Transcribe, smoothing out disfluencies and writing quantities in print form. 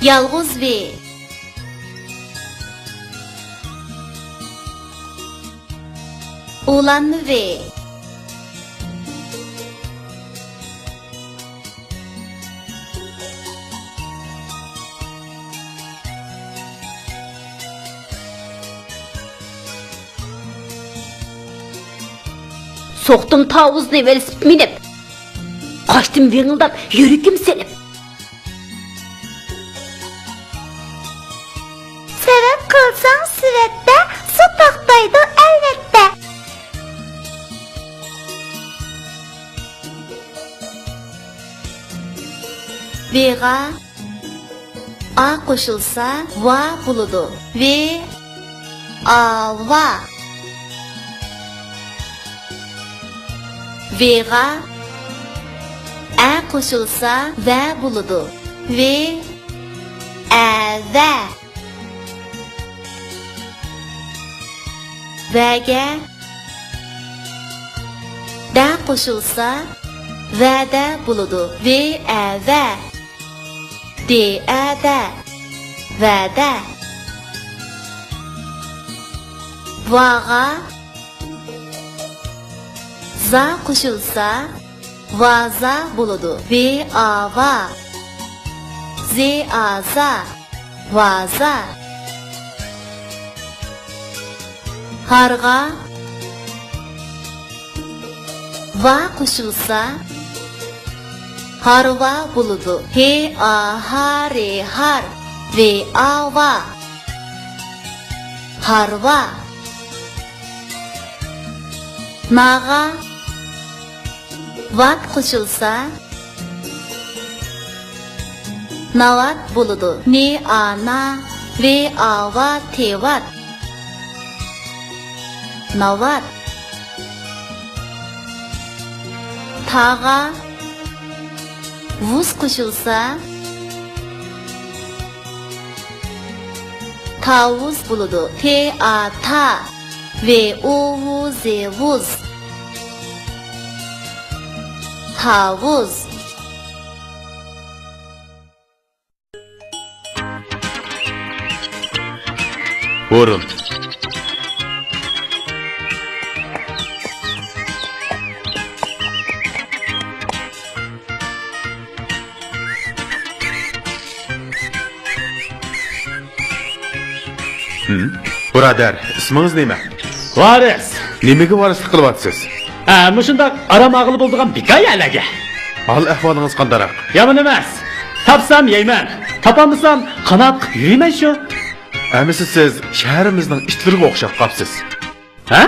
Yalğız V. Ulanma V. Soqdim tavuzni velosiped minib. Qaçdım vingildab, yürükim selib. Sebep qilsang suratda, su to'xtaydi albatta. V'ga A qo'shilsa va bo'ladi. V A va. V'ga A qo'shilsa va bo'ladi. V A va. V'ga Da qo'shilsa va'da bo'ladi. V A va. D A da. Va'da. Va'ga za qo'shilsa vaza bo'ladi. V A va. Z A za. Vaza. Harga va qo'shilsa harva bo'ladi. He a ha re har. V a va. Harva. Naga vat qo'shilsa navat bo'ladi. Ne a na. V a va tevat. Navat. Taga vuz qo'shilsa tavuz bo'ladi. T a ta. V u vu ze vuz. Tavuz. O'rin. Birodar, ismingiz nima? Varis. Nimaga varislik qilyapsiz? Mushundaq aramag'ili bo'ldigan bikoya alaga. Hol ahvolingiz qandaroq? Yomon emas. Topsam yeyman, topolmasam qanot qilib yurayman shu. Amisi siz shahrimizning itlariga o'xshab qolibsiz. Ha?